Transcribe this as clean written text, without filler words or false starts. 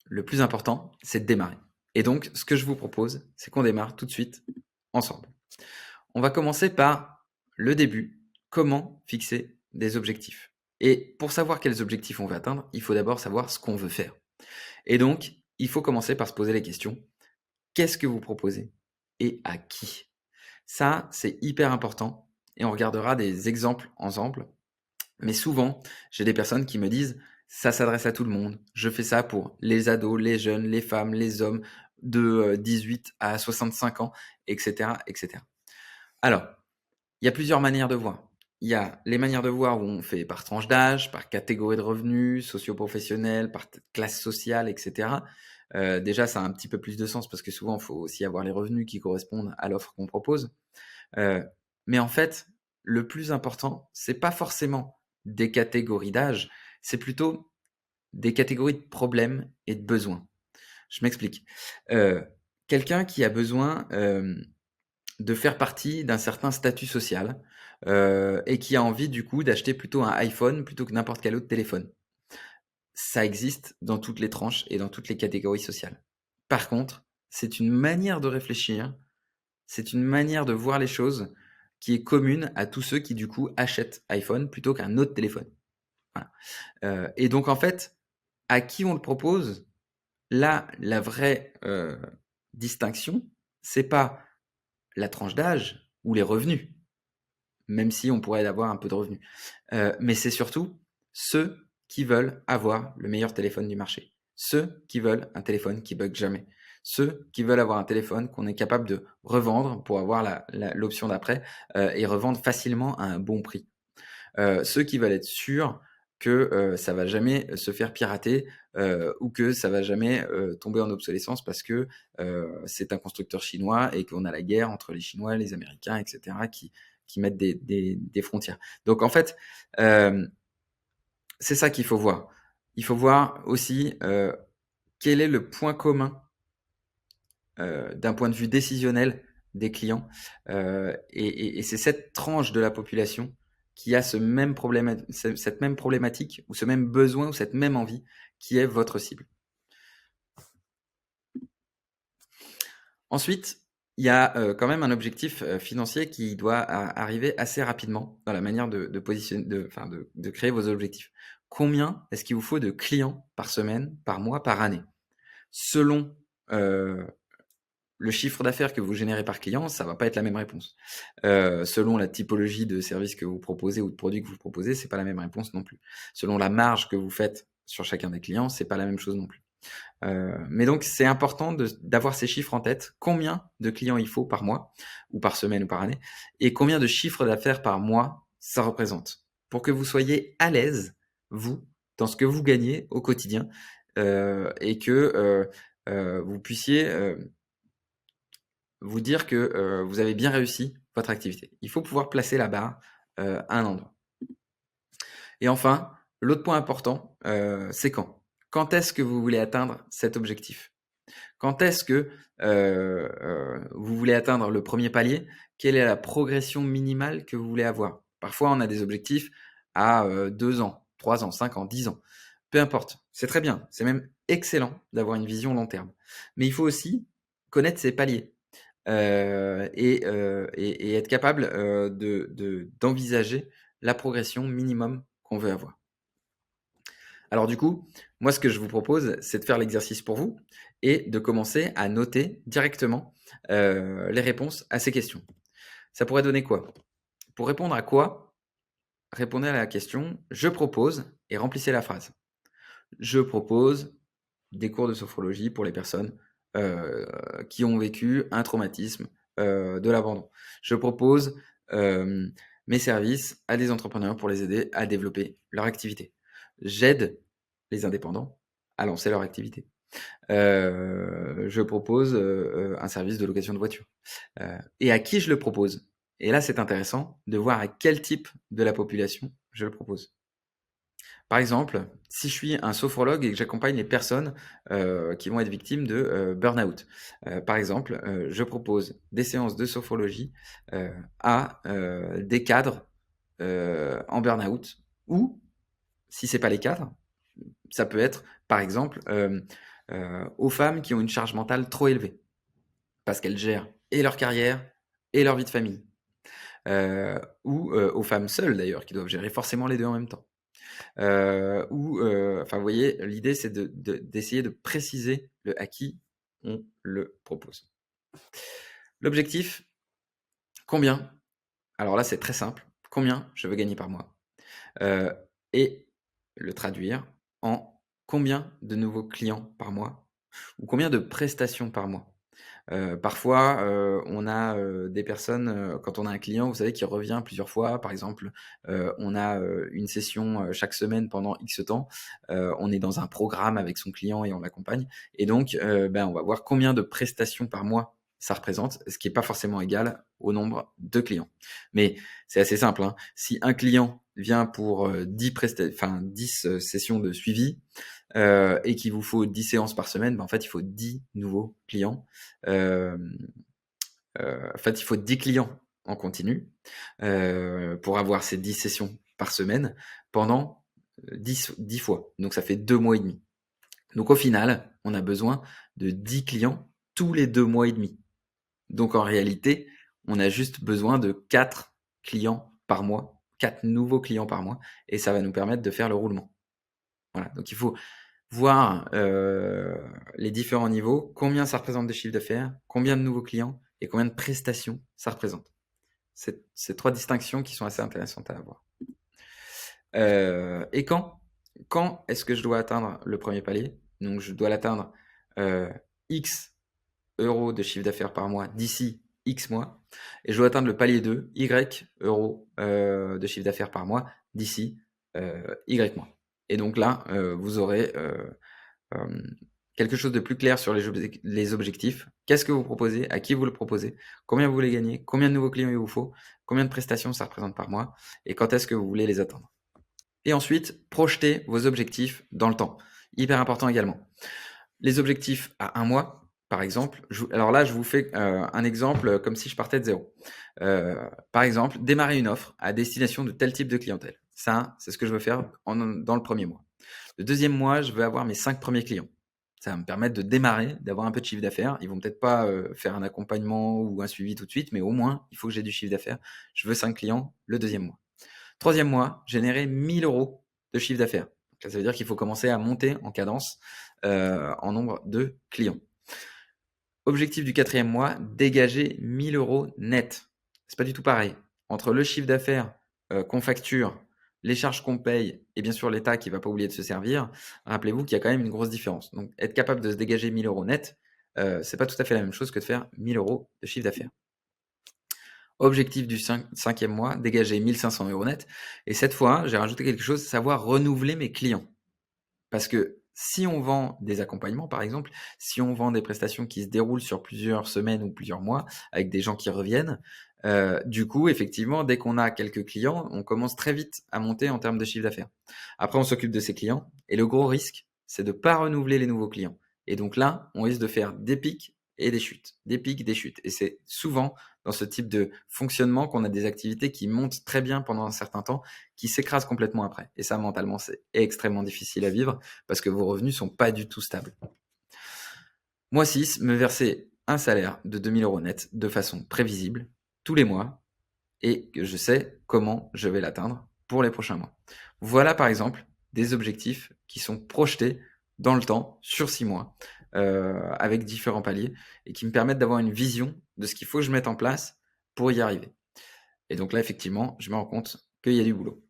le plus important, c'est de démarrer. Et donc, ce que je vous propose, c'est qu'on démarre tout de suite ensemble. On va commencer par le début. Comment fixer des objectifs? Et pour savoir quels objectifs on veut atteindre, il faut d'abord savoir ce qu'on veut faire. Et donc, il faut commencer par se poser les questions. Qu'est-ce que vous proposez? Et à qui? Ça, c'est hyper important. Et on regardera des exemples ensemble. Mais souvent, j'ai des personnes qui me disent: «Ça s'adresse à tout le monde. Je fais ça pour les ados, les jeunes, les femmes, les hommes de, 18 à 65 ans» et cetera, et cetera. Alors, il y a plusieurs manières de voir. Il y a les manières de voir où on fait par tranche d'âge, par catégorie de revenus, socio-professionnels, par classe sociale, et cetera. Déjà, ça a un petit peu plus de sens parce que souvent, il faut aussi avoir les revenus qui correspondent à l'offre qu'on propose. Heu, mais en fait, le plus important, c'est pas forcément des catégories d'âge, c'est plutôt des catégories de problèmes et de besoins. Je m'explique. Heu, Quelqu'un qui a besoin, de faire partie d'un certain statut social, et qui a envie du coup d'acheter plutôt un iPhone plutôt que n'importe quel autre téléphone. Ça existe dans toutes les tranches et dans toutes les catégories sociales. Par contre, c'est une manière de réfléchir, c'est une manière de voir les choses qui est commune à tous ceux qui, du coup, achètent iPhone plutôt qu'un autre téléphone. Voilà. Et donc en fait, à qui on le propose, là, la vraie, distinction, c'est pas la tranche d'âge ou les revenus, même si on pourrait avoir un peu de revenus. Mais c'est surtout ceux qui veulent avoir le meilleur téléphone du marché. Ceux qui veulent un téléphone qui bug jamais. Ceux qui veulent avoir un téléphone qu'on est capable de revendre pour avoir l'option d'après, et revendre facilement à un bon prix. Ceux qui veulent être sûrs que, ça va jamais se faire pirater, ou que ça va jamais, tomber en obsolescence parce que, c'est un constructeur chinois et qu'on a la guerre entre les Chinois, les Américains et cetera qui mettent des frontières. Donc en fait, hem, c'est ça qu'il faut voir. Il faut voir aussi, quel est le point commun, d'un point de vue décisionnel des clients, et c'est cette tranche de la population qui a cette même problématique ou ce même besoin ou cette même envie qui est votre cible. Ensuite, il y a, quand même un objectif, financier qui doit arriver assez rapidement dans la manière de positionner de créer vos objectifs. Combien est-ce qu'il vous faut de clients par semaine, par mois, par année? Selon, heu le chiffre d'affaires que vous générez par client, ça va pas être la même réponse. Selon la typologie de service que vous proposez ou de produits que vous proposez, c'est pas la même réponse non plus. Selon la marge que vous faites sur chacun des clients, c'est pas la même chose non plus. Mais donc c'est important d'avoir ces chiffres en tête. Combien de clients il faut par mois ou par semaine ou par année et combien de chiffres d'affaires par mois ça représente? Pour que vous soyez à l'aise, vous, dans ce que vous gagnez au quotidien, et que, vous puissiez, vous dire que, vous avez bien réussi votre activité. Il faut pouvoir placer la barre, à un endroit. Et enfin, l'autre point important, c'est quand. Quand est-ce que vous voulez atteindre cet objectif? Quand est-ce que, vous voulez atteindre le premier palier? Quelle est la progression minimale que vous voulez avoir? Parfois, on a des objectifs à, 2 ans, 3 ans, 5 ans, 10 ans. Peu importe, c'est très bien, c'est même excellent d'avoir une vision long terme. Mais il faut aussi connaître ses paliers. Et être capable, d'envisager la progression minimum qu'on veut avoir. Alors du coup, moi ce que je vous propose, c'est de faire l'exercice pour vous et de commencer à noter directement, les réponses à ces questions. Ça pourrait donner quoi? Pour répondre à quoi? Répondez à la question: «Je propose» et remplissez la phrase. Je propose des cours de sophrologie pour les personnes, heu, qui ont vécu un traumatisme, de l'abandon. Je propose, mes services à des entrepreneurs pour les aider à développer leur activité. J'aide les indépendants à lancer leur activité. Je propose, un service de location de voiture. Et à qui je le propose? Et là, c'est intéressant de voir à quel type de la population je le propose. Par exemple, si je suis un sophrologue et que j'accompagne les personnes, qui vont être victimes de, burn-out, par exemple, je propose des séances de sophrologie, à, des cadres, en burn-out ou si c'est pas les cadres, ça peut être, par exemple, aux femmes qui ont une charge mentale trop élevée, parce qu'elles gèrent et leur carrière et leur vie de famille. Ou aux femmes seules d'ailleurs, qui doivent gérer forcément les 2 en même temps. Enfin vous voyez, l'idée c'est d'essayer de préciser à qui on le propose. L'objectif, combien? Alors là, c'est très simple. Combien je veux gagner par mois? Et le traduire en combien de nouveaux clients par mois ou combien de prestations par mois? Parfois, on a, des personnes, quand on a un client, vous savez, qui revient plusieurs fois, par exemple, on a, une session, chaque semaine pendant X temps, on est dans un programme avec son client et on l'accompagne et donc, on va voir combien de prestations par mois ça représente, ce qui est pas forcément égal au nombre de clients. Mais c'est assez simple, hein. Si un client vient pour, 10 sessions de suivi, et qu'il vous faut 10 séances par semaine, en fait, il faut 10 nouveaux clients. En fait, il faut 10 clients en continu, pour avoir ces 10 sessions par semaine pendant, 10 fois. Donc ça fait 2 mois et demi. Donc au final, on a besoin de 10 clients tous les 2 mois et demi. Donc en réalité, on a juste besoin de 4 clients par mois, 4 nouveaux clients par mois et ça va nous permettre de faire le roulement. Voilà, donc il faut voir, les différents niveaux, combien ça représente de chiffre d'affaires, combien de nouveaux clients et combien de prestations ça représente. C'est 3 distinctions qui sont assez intéressantes à avoir. Et quand est-ce que je dois atteindre le premier palier? Donc je dois l'atteindre, X euros de chiffre d'affaires par mois d'ici X mois et je dois atteindre le palier 2, Y euros, de chiffre d'affaires par mois d'ici, Y mois. Et donc là, vous aurez, quelque chose de plus clair sur les objectifs. Qu'est-ce que vous proposez? À qui vous le proposez? Combien vous voulez gagner? Combien de nouveaux clients il vous faut? Combien de prestations ça représente par mois? Et quand est-ce que vous voulez les atteindre? Et ensuite, projetez vos objectifs dans le temps. Hyper important également. Les objectifs à 1 mois, par exemple, alors là, je vous fais, un exemple, comme si je partais de 0. Par exemple, démarrer une offre à destination de tel type de clientèle. Ça, c'est ce que je veux faire dans le 1er mois. Le 2e mois, je veux avoir mes 5 premiers clients. Ça va me permettre de démarrer, d'avoir un peu de chiffre d'affaires. Ils vont peut-être pas, faire un accompagnement ou un suivi tout de suite, mais au moins, il faut que j'ai du chiffre d'affaires. Je veux 5 clients le 2e mois. 3e mois, générer 1 000 € de chiffre d'affaires. Ça veut dire qu'il faut commencer à monter en cadence, en nombre de clients. Objectif du 4e mois, dégager 1 000 € net. C'est pas du tout pareil. Entre le chiffre d'affaires, qu'on facture, les charges qu'on paye et bien sûr l'État qui va pas oublier de se servir, rappelez-vous qu'il y a quand même une grosse différence. Donc être capable de se dégager 1 000 € net, c'est pas tout à fait la même chose que de faire 1 000 € de chiffre d'affaires. Objectif du 5e mois, dégager 1 500 € net et cette fois, j'ai rajouté quelque chose, savoir renouveler mes clients. Parce que si on vend des accompagnements, par exemple, si on vend des prestations qui se déroulent sur plusieurs semaines ou plusieurs mois avec des gens qui reviennent, du coup, effectivement, dès qu'on a quelques clients, on commence très vite à monter en termes de chiffre d'affaires. Après, on s'occupe de ces clients et le gros risque, c'est de pas renouveler les nouveaux clients. Et donc là, on risque de faire des pics et des chutes, des pics, des chutes. Et c'est souvent dans ce type de fonctionnement qu'on a des activités qui montent très bien pendant un certain temps, qui s'écrasent complètement après. Et ça, mentalement, c'est extrêmement difficile à vivre parce que vos revenus sont pas du tout stables. Mois 6, me verser un salaire de 2 000 € net de façon prévisible tous les mois et que je sais comment je vais l'atteindre pour les prochains mois. Voilà par exemple des objectifs qui sont projetés dans le temps sur 6 mois avec différents paliers et qui me permettent d'avoir une vision de ce qu'il faut que je mette en place pour y arriver. Et donc là, effectivement, je me rends compte qu'il y a du boulot.